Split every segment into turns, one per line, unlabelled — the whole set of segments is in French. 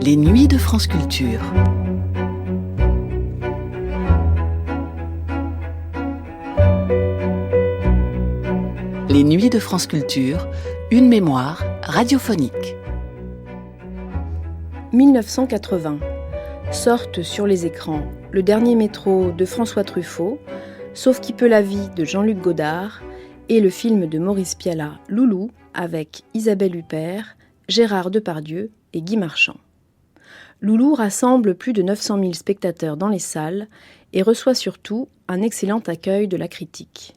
Les nuits de France Culture. Les nuits de France Culture, une mémoire radiophonique.
1980. Sortent sur les écrans Le Dernier Métro de François Truffaut, Sauf qui peut la vie de Jean-Luc Godard et le film de Maurice Pialat, Loulou, avec Isabelle Huppert, Gérard Depardieu et Guy Marchand. Loulou rassemble plus de 900 000 spectateurs dans les salles et reçoit surtout un excellent accueil de la critique.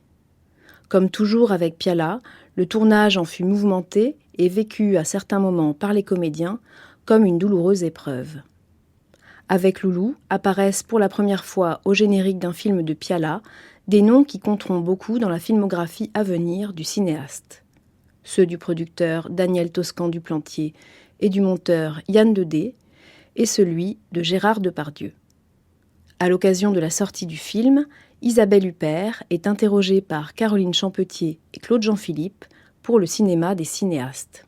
Comme toujours avec Pialat, le tournage en fut mouvementé et vécu à certains moments par les comédiens comme une douloureuse épreuve. Avec Loulou apparaissent pour la première fois au générique d'un film de Pialat des noms qui compteront beaucoup dans la filmographie à venir du cinéaste. Ceux du producteur Daniel Toscan du Plantier et du monteur Yann Dedé, et celui de Gérard Depardieu. À l'occasion de la sortie du film, Isabelle Huppert est interrogée par Caroline Champetier et Claude Jean-Philippe pour le cinéma des cinéastes.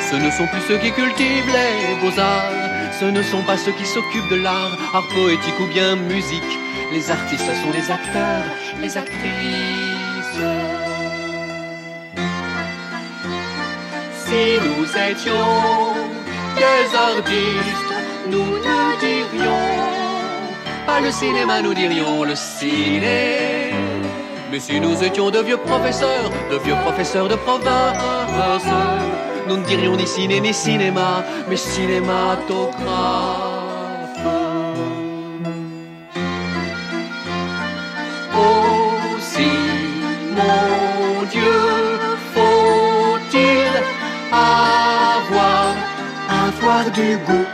Ce ne sont plus ceux qui cultivent les beaux-arts, ce ne sont pas ceux qui s'occupent de l'art, art poétique ou bien musique. Les artistes sont les acteurs, les actrices. Si nous étions des artistes, nous ne dirions pas le cinéma, nous dirions le ciné. Mais si nous étions de vieux professeurs de province, nous ne dirions ni ciné ni cinéma, mais cinématographe. Aussi, mon Dieu, faut-il avoir du goût.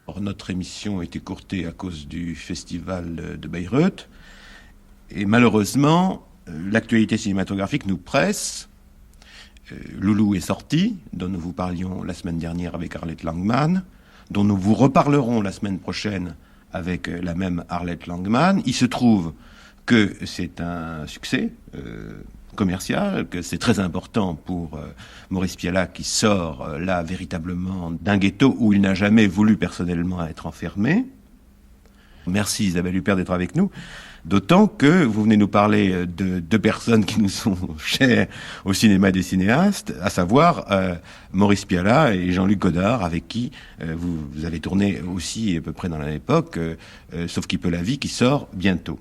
Or, notre émission est écourtée à cause du festival de Bayreuth. Et malheureusement, l'actualité cinématographique nous presse. Loulou est sorti, dont nous vous parlions la semaine dernière avec Arlette Langmann, dont nous vous reparlerons la semaine prochaine avec la même Arlette Langmann. Il se trouve que c'est un succès commercial, que c'est très important pour Maurice Pialat qui sort là véritablement d'un ghetto où il n'a jamais voulu personnellement être enfermé. Merci Isabelle Huppert d'être avec nous. D'autant que vous venez nous parler de deux personnes qui nous sont chères au cinéma des cinéastes, à savoir Maurice Pialat et Jean-Luc Godard, avec qui vous avez tourné aussi à peu près dans la même époque, Sauf qui peut la vie, qui sort bientôt.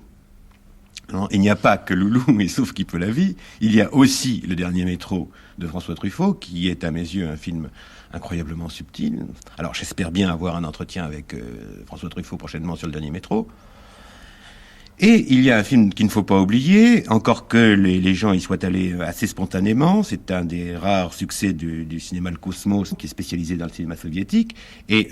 Alors, il n'y a pas que Loulou et Sauf qui peut la vie, il y a aussi Le Dernier Métro de François Truffaut, qui est à mes yeux un film incroyablement subtil. Alors j'espère bien avoir un entretien avec François Truffaut prochainement sur Le Dernier Métro. Et il y a un film qu'il ne faut pas oublier, encore que les gens y soient allés assez spontanément. C'est un des rares succès du cinéma Le Cosmos, qui est spécialisé dans le cinéma soviétique. Et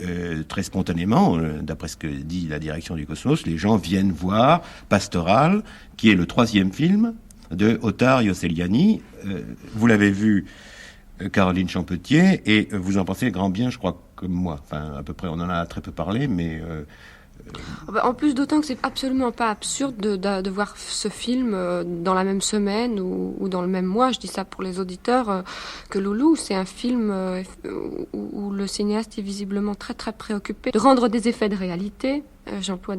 très spontanément, d'après ce que dit la direction du Cosmos, les gens viennent voir Pastoral, qui est le 3e film de Otar Yosseliani. Vous l'avez vu, Caroline Champetier, et vous en pensez grand bien, je crois, comme moi. Enfin, à peu près, on en a très peu parlé, mais...
En plus, d'autant que c'est absolument pas absurde de voir ce film dans la même semaine ou dans le même mois. Je dis ça pour les auditeurs que Loulou. C'est un film où le cinéaste est visiblement très très préoccupé de rendre des effets de réalité. J'emploie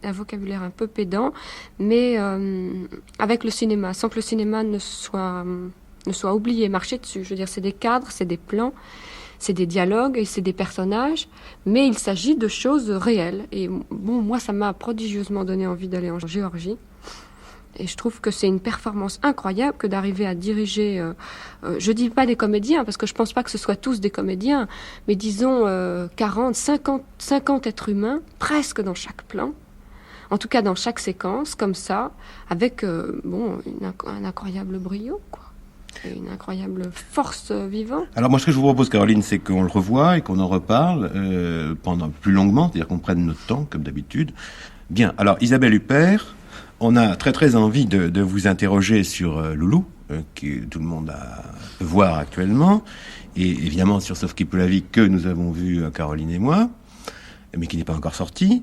un vocabulaire un peu pédant, mais avec le cinéma, sans que le cinéma ne soit oublié, marché dessus. Je veux dire, c'est des cadres, c'est des plans. C'est des dialogues et c'est des personnages, mais il s'agit de choses réelles. Et bon, moi, ça m'a prodigieusement donné envie d'aller en Géorgie. Et je trouve que c'est une performance incroyable que d'arriver à diriger, je dis pas des comédiens, parce que je pense pas que ce soit tous des comédiens, mais disons 40, 50 êtres humains, presque dans chaque plan, en tout cas dans chaque séquence, comme ça, avec un incroyable brio, quoi. Et une incroyable force vivante.
Alors moi, ce que je vous propose, Caroline, c'est qu'on le revoie et qu'on en reparle pendant plus longuement, c'est-à-dire qu'on prenne notre temps, comme d'habitude. Bien, alors Isabelle Huppert, on a très très envie de vous interroger sur Loulou, que tout le monde peut voir actuellement, et évidemment sur Sauf qui peut la vie, que nous avons vu, Caroline et moi, mais qui n'est pas encore sorti.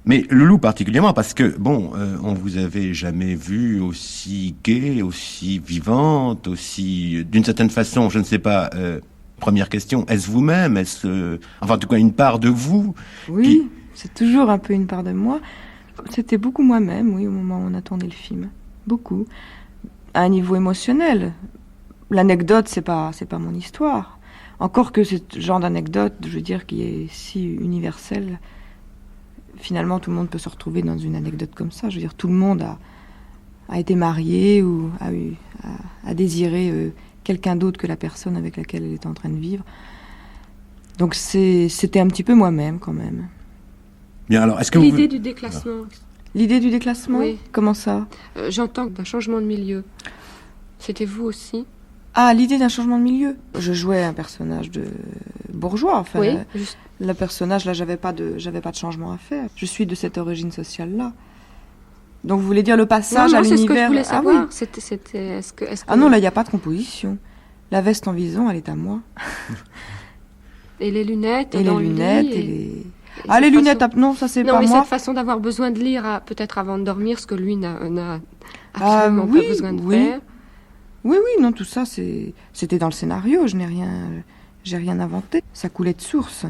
Mais Loulou particulièrement, parce que, on vous avait jamais vu aussi gaie, aussi vivante, aussi, d'une certaine façon, je ne sais pas, première question, est-ce vous-même, enfin en tout cas une part de vous?
Oui, c'est toujours un peu une part de moi. C'était beaucoup moi-même, oui, au moment où on a tourné le film. Beaucoup. À un niveau émotionnel. L'anecdote, c'est pas mon histoire. Encore que ce genre d'anecdote, je veux dire, qui est si universel, finalement, tout le monde peut se retrouver dans une anecdote comme ça. Je veux dire, tout le monde a été marié ou a désiré quelqu'un d'autre que la personne avec laquelle elle est en train de vivre. Donc c'était un petit peu moi-même, quand même.
Bien, alors, est-ce que
L'idée du déclassement.
L'idée du déclassement ?
Oui.
Comment ça ?
J'entends d'un changement de milieu. C'était vous aussi ?
Ah, l'idée d'un changement de milieu. Je jouais un personnage de bourgeois, enfin.
Oui,
le personnage, là, j'avais pas de changement à faire. Je suis de cette origine sociale-là. Donc, vous voulez dire le passage à l'univers...
c'est ce que je voulais savoir.
Ah oui.
C'était, est-ce que...
Ah non, là, il n'y a pas de composition. La veste en vison, elle est à moi.
Et les lunettes
et
dans
les
le
lunettes,
lit,
et les... Ah, les lunettes, non, ça c'est pas moi.
Non, mais cette façon d'avoir besoin de lire, peut-être avant de dormir, ce que lui n'a absolument pas besoin de faire.
Oui, non, tout ça, c'était dans le scénario, j'ai rien inventé. Ça coulait de source.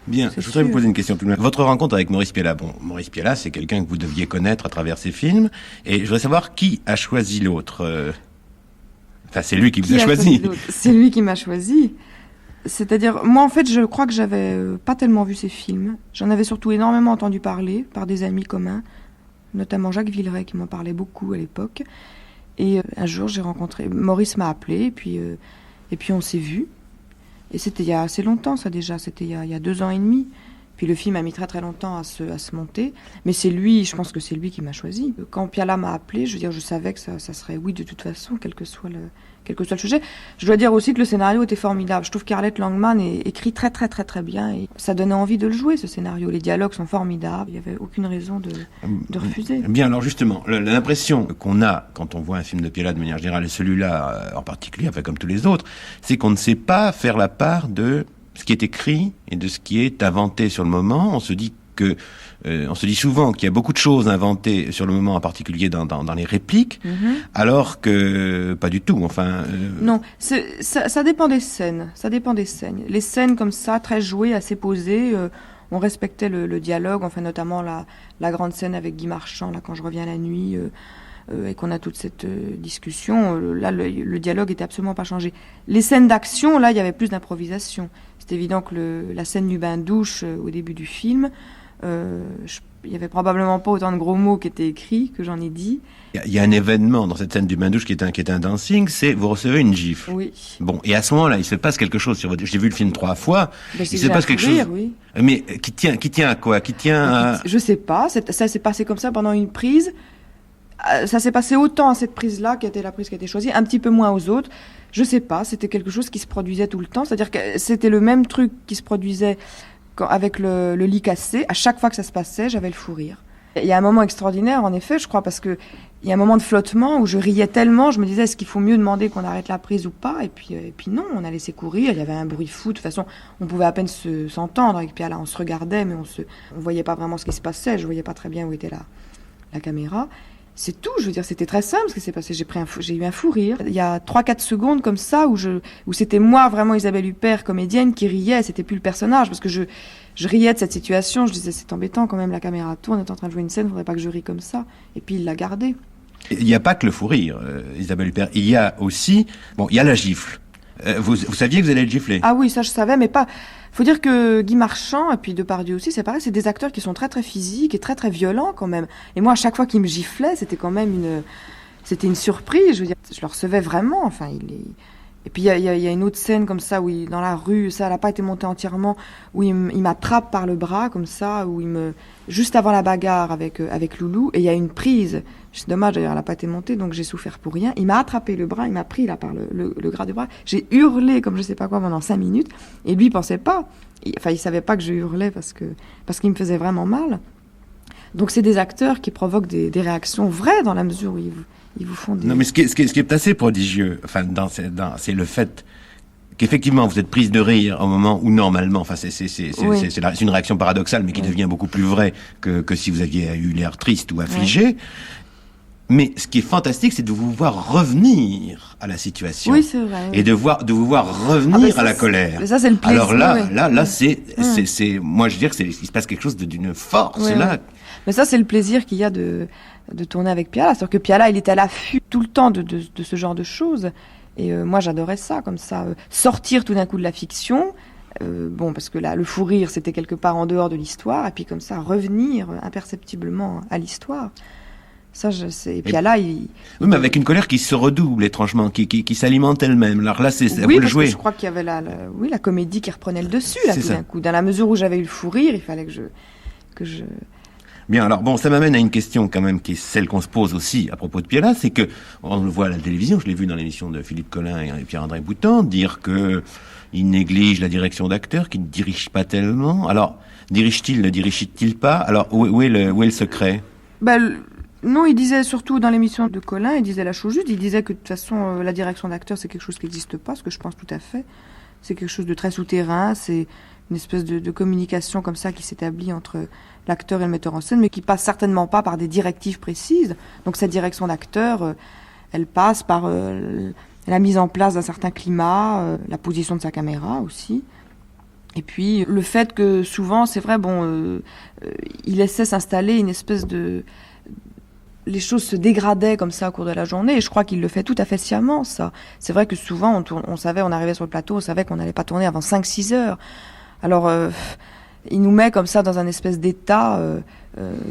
Bien, je voudrais vous poser une question plus loin. Votre rencontre avec Maurice Pialat, Maurice Pialat, c'est quelqu'un que vous deviez connaître à travers ses films, et je voudrais savoir qui a choisi l'autre. Enfin, c'est lui qui vous a choisi.
C'est lui qui m'a choisi. C'est-à-dire, moi en fait, je crois que j'avais pas tellement vu ces films. J'en avais surtout énormément entendu parler par des amis communs, notamment Jacques Villeray qui m'en parlait beaucoup à l'époque. Et un jour, j'ai rencontré... Maurice m'a appelé, et puis on s'est vus. Et c'était il y a assez longtemps, ça déjà. C'était il y a 2 ans et demi. Puis le film a mis très très longtemps à se monter. Mais c'est lui, je pense que c'est lui qui m'a choisi. Quand Pialat m'a appelé, je veux dire, je savais que ça serait oui de toute façon, quel que soit le sujet. Je dois dire aussi que le scénario était formidable. Je trouve qu'Arlette Langman écrit très très très très bien. Et ça donnait envie de le jouer, ce scénario. Les dialogues sont formidables. Il n'y avait aucune raison de refuser.
Bien, alors justement, l'impression qu'on a quand on voit un film de Pialat de manière générale, et celui-là en particulier, enfin comme tous les autres, c'est qu'on ne sait pas faire la part de ce qui est écrit et de ce qui est inventé sur le moment. On se dit souvent qu'il y a beaucoup de choses inventées sur le moment, en particulier dans les répliques, alors que pas du tout. Enfin.
Non, ça dépend des scènes. Ça dépend des scènes. Les scènes comme ça, très jouées, assez posées. On respectait le dialogue, enfin notamment la grande scène avec Guy Marchand, là quand je reviens la nuit. Et qu'on a toute cette discussion, là le dialogue était absolument pas changé. Les scènes d'action, là il y avait plus d'improvisation. C'est évident que la scène du bain-douche au début du film, il y avait probablement pas autant de gros mots qui étaient écrits que j'en ai dit.
Il y a un événement dans cette scène du bain-douche qui est un dancing, c'est vous recevez une gifle.
Oui.
Bon, et à ce moment-là, il se passe quelque chose sur votre... J'ai vu le film 3 fois. Il se passe quelque chose.
Oui.
Mais qui tient à quoi ? Qui tient à...
Je sais pas. Ça s'est passé comme ça pendant une prise. Ça s'est passé autant à cette prise-là, qui était la prise qui a été choisie, un petit peu moins aux autres. Je sais pas, c'était quelque chose qui se produisait tout le temps. C'est-à-dire que c'était le même truc qui se produisait avec le lit cassé. À chaque fois que ça se passait, j'avais le fou rire. Il y a un moment extraordinaire, en effet, je crois, parce que il y a un moment de flottement où je riais tellement, je me disais, est-ce qu'il faut mieux demander qu'on arrête la prise ou pas ? Et puis non, on a laissé courir, il y avait un bruit fou. De toute façon, on pouvait à peine s'entendre. Et puis là, on se regardait, mais on voyait pas vraiment ce qui se passait. Je voyais pas très bien où était la caméra. C'est tout, je veux dire, c'était très simple ce qui s'est passé. J'ai eu un fou rire. Il y a 3-4 secondes comme ça où c'était moi, vraiment Isabelle Huppert, comédienne, qui riait. C'était plus le personnage, parce que je riais de cette situation. Je disais, c'est embêtant quand même, la caméra tourne, on est en train de jouer une scène, faudrait pas que je rie comme ça. Et puis il l'a gardé.
Il n'y a pas que le fou rire, Isabelle Huppert. Il y a aussi, il y a la gifle. Vous saviez que vous allez être giflé?
Ah oui, ça je savais, mais pas... Faut dire que Guy Marchand, et puis Depardieu aussi, c'est pareil, c'est des acteurs qui sont très très physiques et très très violents quand même. Et moi, à chaque fois qu'ils me giflaient, c'était quand même c'était une surprise. Je veux dire, je le recevais vraiment. Enfin, Et puis il y a une autre scène comme ça, où dans la rue, ça n'a pas été monté entièrement, où il m'attrape par le bras comme ça, juste avant la bagarre avec Loulou, et il y a une prise. C'est dommage d'ailleurs, elle n'a pas été montée, donc j'ai souffert pour rien. Il m'a attrapé le bras, il m'a pris là par le gras du bras. J'ai hurlé comme je sais pas quoi pendant 5 minutes, et lui il pensait pas. Il savait pas que je hurlais parce qu'il me faisait vraiment mal. Donc c'est des acteurs qui provoquent des réactions vraies dans la mesure où ils vous font des...
Non, mais ce qui est assez prodigieux, enfin, c'est le fait qu'effectivement vous êtes prise de rire au moment où normalement, enfin, c'est une réaction paradoxale, mais qui devient beaucoup plus vraie que si vous aviez eu l'air triste ou affligé. Ouais. Mais ce qui est fantastique, c'est de vous voir revenir à la situation.
Oui, c'est vrai. Oui.
Et de vous voir revenir à la colère.
Ça, c'est le plaisir.
Alors là, c'est, moi, je veux dire que il se passe quelque chose d'une force, là.
Ouais. Mais ça, c'est le plaisir qu'il y a de tourner avec Piala. C'est-à-dire que Piala, il était à l'affût tout le temps de ce genre de choses. Et moi, j'adorais ça, comme ça. Sortir tout d'un coup de la fiction. Parce que là, le fou rire, c'était quelque part en dehors de l'histoire. Et puis comme ça, revenir imperceptiblement à l'histoire. Ça, et Piala, oui,
mais avec une colère qui se redouble étrangement, qui s'alimente elle-même. Alors là, c'est
oui,
vous le
parce
jouez.
Que je crois qu'il y avait la comédie qui reprenait le dessus là tout d'un coup. Dans la mesure où j'avais eu le fou rire, il fallait que je...
Bien, alors bon, ça m'amène à une question quand même qui est celle qu'on se pose aussi à propos de Piala, c'est que on le voit à la télévision, je l'ai vu dans l'émission de Philippe Collin et Pierre-André Boutan, dire que il néglige la direction d'acteur, qu'il ne dirige pas tellement. Alors, dirige-t-il, ne dirige-t-il pas? Alors, où est le secret?
Non, il disait surtout dans l'émission de Collin, il disait la chose juste, il disait que de toute façon, la direction d'acteur, c'est quelque chose qui n'existe pas, ce que je pense tout à fait. C'est quelque chose de très souterrain, c'est une espèce de communication comme ça qui s'établit entre l'acteur et le metteur en scène, mais qui passe certainement pas par des directives précises. Donc cette direction d'acteur, elle passe par la mise en place d'un certain climat, la position de sa caméra aussi. Et puis le fait que souvent, c'est vrai, il laissait s'installer une espèce de... Les choses se dégradaient comme ça au cours de la journée, et je crois qu'il le fait tout à fait sciemment, ça. C'est vrai que souvent, on savait, on arrivait sur le plateau, on savait qu'on n'allait pas tourner avant 5-6 heures. Alors, il nous met comme ça dans un espèce d'état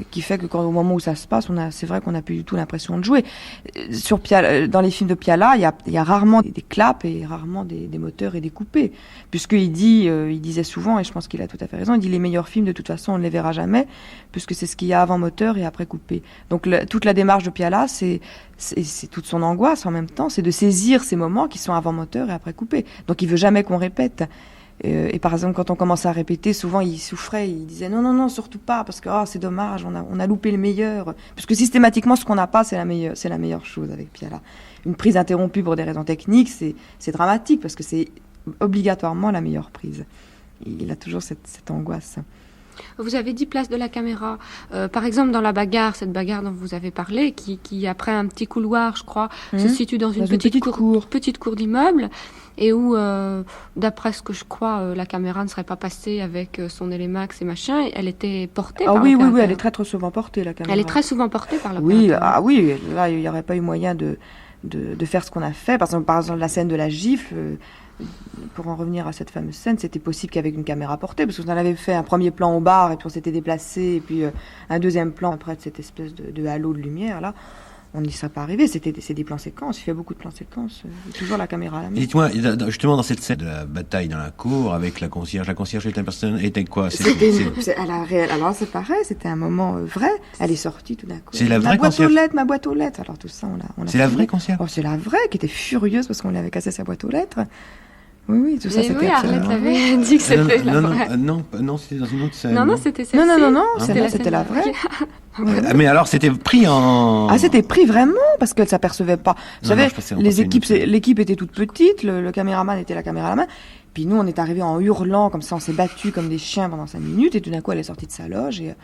qui fait que au moment où ça se passe, c'est vrai qu'on n'a plus du tout l'impression de jouer. Dans les films de Piala, il y a rarement des claps et rarement des moteurs et des coupés, puisqu'il disait souvent, et je pense qu'il a tout à fait raison, il dit les meilleurs films de toute façon on ne les verra jamais, puisque c'est ce qu'il y a avant moteur et après coupé. Donc toute la démarche de Piala, c'est toute son angoisse en même temps, c'est de saisir ces moments qui sont avant moteur et après coupé. Donc il veut jamais qu'on répète. Et par exemple, quand on commence à répéter, souvent il souffrait, il disait non, surtout pas, parce que c'est dommage, on a loupé le meilleur. Parce que systématiquement, ce qu'on n'a pas, c'est la meilleure chose avec Piala. Une prise interrompue pour des raisons techniques, c'est dramatique, parce que c'est obligatoirement la meilleure prise. Il a toujours cette angoisse.
Vous avez dit place de la caméra. Par exemple, dans la bagarre, cette bagarre dont vous avez parlé, qui après un petit couloir, je crois, se situe dans une petite cour d'immeuble, et où, d'après ce que je crois, la caméra ne serait pas passée avec son Elemax et machin, elle était portée par
oui, elle est très très souvent portée, la caméra.
Elle est très souvent portée par l'opérateur.
Oui, là, il n'y aurait pas eu moyen de faire ce qu'on a fait. Par exemple, la scène de la gifle... pour en revenir à cette fameuse scène, c'était possible qu'avec une caméra portée, parce qu'on avait fait un premier plan au bar, et puis on s'était déplacé, et puis un deuxième plan après de cette espèce de halo de lumière, là, on n'y serait pas arrivé. C'est des plans séquences, il fait beaucoup de plans séquences, toujours la caméra à la main.
Dites-moi, justement dans cette scène de la bataille dans la cour, avec la concierge était quoi?
Alors c'est pareil, c'était un moment vrai, elle est sortie tout d'un coup.
C'est la vraie concierge?
Ma boîte aux lettres, alors tout ça, on a
c'est la vraie concierge?
C'est la vraie, qui était furieuse parce qu'on lui avait cassé sa boîte aux lettres. Oui, tout ça, c'était
oui, Arlette l'avait dit que c'était la vraie.
Non, c'était dans une autre scène.
Non, c'était celle-ci.
Non, celle-là, c'était la vraie.
Mais alors, c'était pris en...
c'était pris vraiment, parce qu'elle s'apercevait pas. Vous savez, l'équipe était toute petite, le caméraman était la caméra à la main, puis nous, on est arrivés en hurlant, comme ça, on s'est battus comme des chiens pendant 5 minutes, et tout d'un coup, elle est sortie de sa loge, et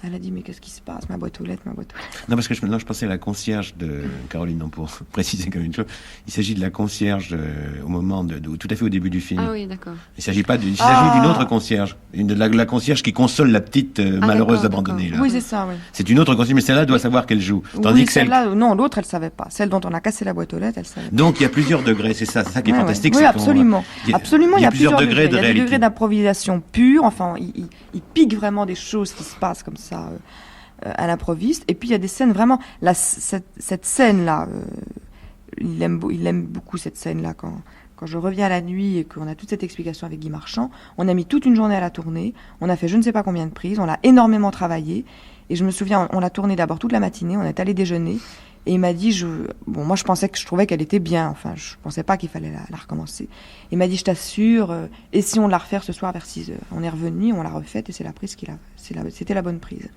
Elle a dit, mais qu'est-ce qui se passe? Ma boîte aux lettres.
Non, parce que je pensais à la concierge de Caroline, non, pour préciser comme une chose. Il s'agit de la concierge au moment tout à fait au début du film.
Ah oui, d'accord.
Il s'agit d'une autre concierge. La concierge qui console la petite malheureuse abandonnée, là.
Oui, c'est ça, oui.
C'est une autre concierge, mais celle-là doit savoir qu'elle joue.
Tandis que celle-là, non, l'autre, elle savait pas. Celle dont on a cassé la boîte aux lettres, elle savait pas.
Donc, il y a plusieurs degrés, c'est ça qui est fantastique.
Oui, absolument. Absolument, il y a plusieurs degrés
de réalité.
Il y a des degrés d'improvisation pure, enfin, il pique vraiment des choses qui se passent comme ça, à l'improviste. Et puis, il y a des scènes vraiment, cette scène-là, il aime beaucoup cette scène-là quand je reviens à la nuit et qu'on a toute cette explication avec Guy Marchand. On a mis toute une journée à la tourner, on a fait je ne sais pas combien de prises, on l'a énormément travaillé. Et je me souviens, on l'a tourné d'abord toute la matinée, on est allé déjeuner. Et il m'a dit, moi je trouvais qu'elle était bien, enfin je pensais pas qu'il fallait la recommencer. Il m'a dit, je t'assure, et si on la refait ce soir vers 6h? On est revenu, on l'a refaite et c'est la prise c'était la bonne prise.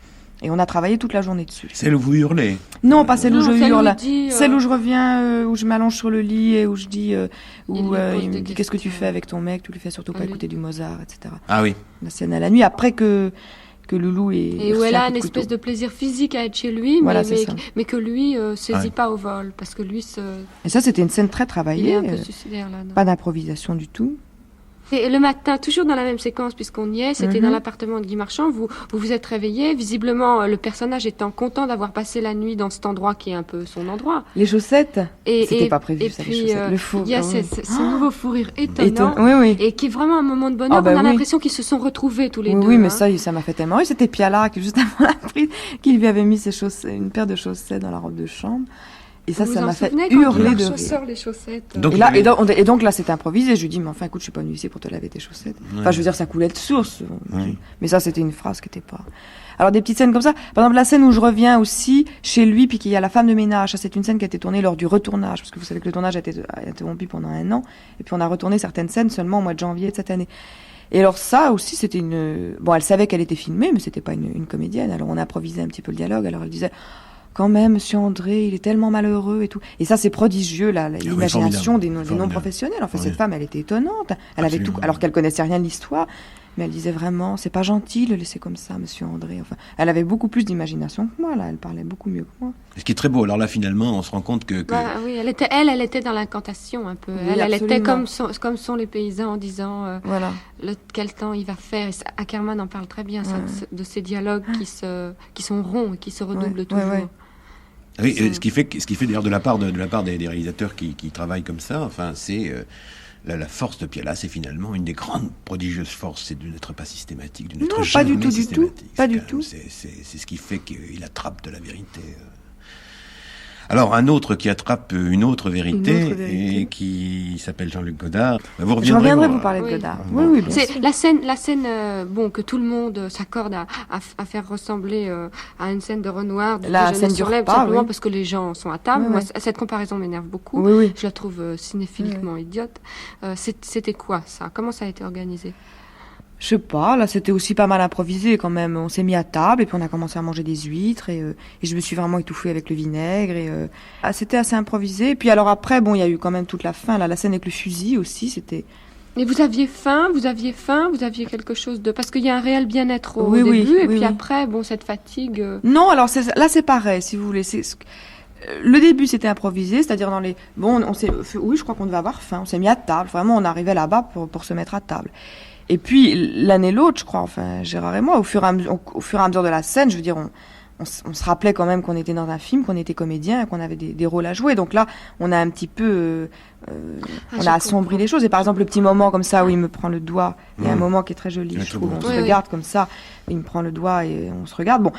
Et on a travaillé toute la journée dessus.
Celle où vous hurlez?
Non, pas celle où je hurle.
Celle
où je reviens, où je m'allonge sur le lit et où je dis, il me dit, qu'est-ce que tu fais avec ton mec? Tu lui fais surtout pas écouter du Mozart, etc.
Ah oui.
La scène à la nuit, après que Loulou
et où elle a une espèce de plaisir physique à être chez lui,
voilà,
mais que lui saisit pas au vol, parce que lui
Et ça, c'était une scène très travaillée.
Il est un peu suicidaire là.
Pas d'improvisation du tout.
Et le matin, toujours dans la même séquence, puisqu'on y est, c'était dans l'appartement de Guy Marchand, vous vous êtes réveillé, visiblement le personnage étant content d'avoir passé la nuit dans cet endroit qui est un peu son endroit.
Les chaussettes, c'était pas prévu, ça,
puis,
les chaussettes. Le four,
il y a ce nouveau fou rire étonnant,
oui.
et qui est vraiment un moment de bonheur. On a l'impression qu'ils se sont retrouvés tous les deux.
Oui, mais ça m'a fait tellement rire. C'était Piala qui, juste avant la prise, qui lui avait mis une paire de chaussettes dans la robe de chambre. Et ça m'a fait hurler de rire.
Les chaussettes.
Et donc là, c'était improvisé. Je lui dis, mais enfin, écoute, je suis pas venue ici pour te laver tes chaussettes. Ouais. Enfin, je veux dire, ça coulait de source. Ouais. Mais ça, c'était une phrase qui était pas... Alors, des petites scènes comme ça. Par exemple, la scène où je reviens aussi chez lui, puis qu'il y a la femme de ménage. Ça, c'est une scène qui a été tournée lors du retournage. Parce que vous savez que le tournage a été interrompu pendant 1 an. Et puis, on a retourné certaines scènes seulement au mois de janvier de cette année. Et alors ça aussi, c'était une... Bon, elle savait qu'elle était filmée, mais c'était pas une comédienne. Alors, on improvisait un petit peu le dialogue. Alors, elle disait... Quand même, Monsieur André, il est tellement malheureux et tout. Et ça, c'est prodigieux, l'imagination des non-professionnels. Enfin, cette femme, elle était étonnante. Elle avait tout, alors qu'elle connaissait rien de l'histoire. Mais elle disait vraiment, c'est pas gentil de le laisser comme ça, Monsieur André. Enfin, elle avait beaucoup plus d'imagination que moi, là. Elle parlait beaucoup mieux que moi.
Ce qui est très beau. Alors là, finalement, on se rend compte que...
oui, elle était dans l'incantation, un peu. Oui, elle était comme sont les paysans en disant, quel temps il va faire. Et Ackerman en parle très bien, ça, de ces dialogues qui sont ronds et qui se redoublent toujours.
Oui, ce qui fait d'ailleurs de la part des réalisateurs qui travaillent comme ça, enfin, c'est la force de Piala, c'est finalement une des grandes prodigieuses forces, c'est de n'être pas systématique, de n'être jamais systématique.
Pas du tout.
C'est ce qui fait qu'il attrape de la vérité. Alors, un autre qui attrape une autre vérité et qui s'appelle Jean-Luc Godard.
Je reviendrai vous parler de Godard. Oui, bien sûr.
C'est la scène, que tout le monde s'accorde à faire ressembler à une scène de Renoir, de Jeunesse sur l'Elbe, simplement parce que les gens sont à table. Moi, cette comparaison m'énerve beaucoup. Je la trouve cinéphiliquement idiote. C'était quoi ça? Comment ça a été organisé?
Je sais pas, là c'était aussi pas mal improvisé quand même. On s'est mis à table et puis on a commencé à manger des huîtres et je me suis vraiment étouffée avec le vinaigre c'était assez improvisé. Et puis alors après, bon, il y a eu quand même toute la fin, là, la scène avec le fusil aussi, c'était...
Et vous aviez faim, vous aviez quelque chose de... Parce qu'il y a un réel bien-être au début et puis après, bon, cette fatigue...
Non, alors là c'est pareil, si vous voulez. Le début c'était improvisé, c'est-à-dire dans les... Bon, oui, je crois qu'on devait avoir faim, on s'est mis à table, vraiment on arrivait là-bas pour se mettre à table. Et puis, l'un et l'autre, je crois, enfin, Gérard et moi, au fur et à mesure de la scène, je veux dire, on se rappelait quand même qu'on était dans un film, qu'on était comédien, qu'on avait des rôles à jouer. Donc là, on a un petit peu... on a assombri les choses. Et par exemple, le petit moment comme ça où il me prend le doigt, il y a un moment qui est très joli, je trouve. On se regarde comme ça, il me prend le doigt et on se regarde. Bon,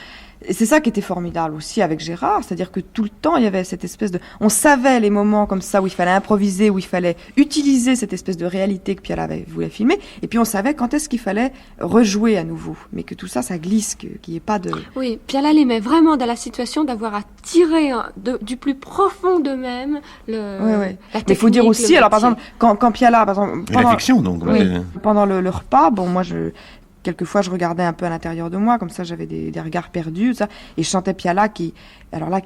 et c'est ça qui était formidable aussi avec Gérard, c'est-à-dire que tout le temps, il y avait cette espèce de... On savait les moments comme ça où il fallait improviser, où il fallait utiliser cette espèce de réalité que Piala voulait filmer, et puis on savait quand est-ce qu'il fallait rejouer à nouveau, mais que tout ça, ça glisse, qu'il n'y ait pas de...
Oui, Piala les met vraiment dans la situation d'avoir à tirer du plus profond d'eux-mêmes la technique.
Il faut dire aussi, alors par exemple, quand Piala... Par exemple,
pendant, la fiction, donc.
Pendant le repas, bon, moi, quelquefois, je regardais un peu à l'intérieur de moi, comme ça, j'avais des regards perdus, ça, et je chantais Piala qui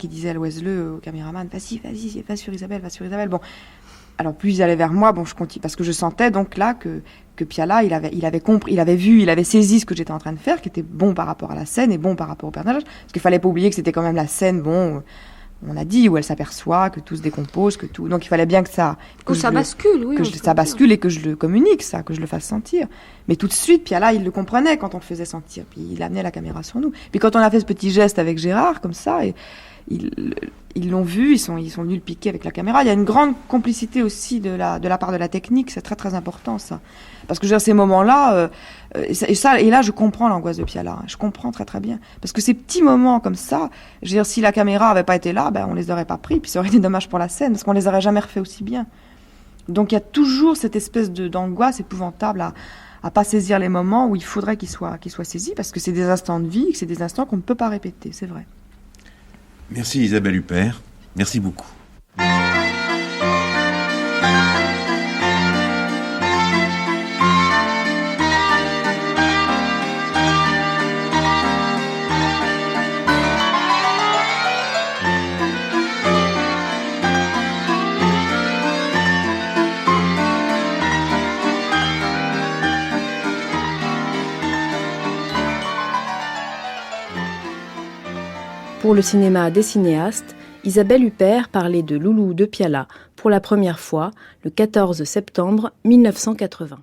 disait à Loiseleux, au caméraman, vas-y, va sur Isabelle. Bon, Alors plus ils allaient vers moi, bon je continue parce que je sentais donc là que Piala il avait compris, il avait saisi ce que j'étais en train de faire, qui était bon par rapport à la scène et bon par rapport au personnage, parce qu'il fallait pas oublier que c'était quand même la scène, bon, on a dit où elle s'aperçoit que tout se décompose, que tout, donc il fallait bien que ça
bascule, oui,
que ça bascule et que je le communique ça, que je le fasse sentir. Mais tout de suite Piala il le comprenait quand on le faisait sentir, puis il amenait la caméra sur nous. Puis quand on a fait ce petit geste avec Gérard comme ça et ils l'ont vu, ils sont venus le piquer avec la caméra. Il y a une grande complicité aussi de la part de la technique, c'est très très important ça. Parce que ces moments-là, et là je comprends l'angoisse de Piala, je comprends très très bien. Parce que ces petits moments comme ça, je veux dire, si la caméra avait pas été là, on les aurait pas pris, puis ça aurait été dommage pour la scène, parce qu'on les aurait jamais refait aussi bien. Donc il y a toujours cette espèce d'angoisse épouvantable à pas saisir les moments où il faudrait qu'ils soient saisis, parce que c'est des instants de vie, que c'est des instants qu'on ne peut pas répéter, c'est vrai.
Merci Isabelle Huppert, merci beaucoup.
Pour le cinéma des cinéastes, Isabelle Huppert parlait de Loulou de Piala pour la première fois le 14 septembre 1980.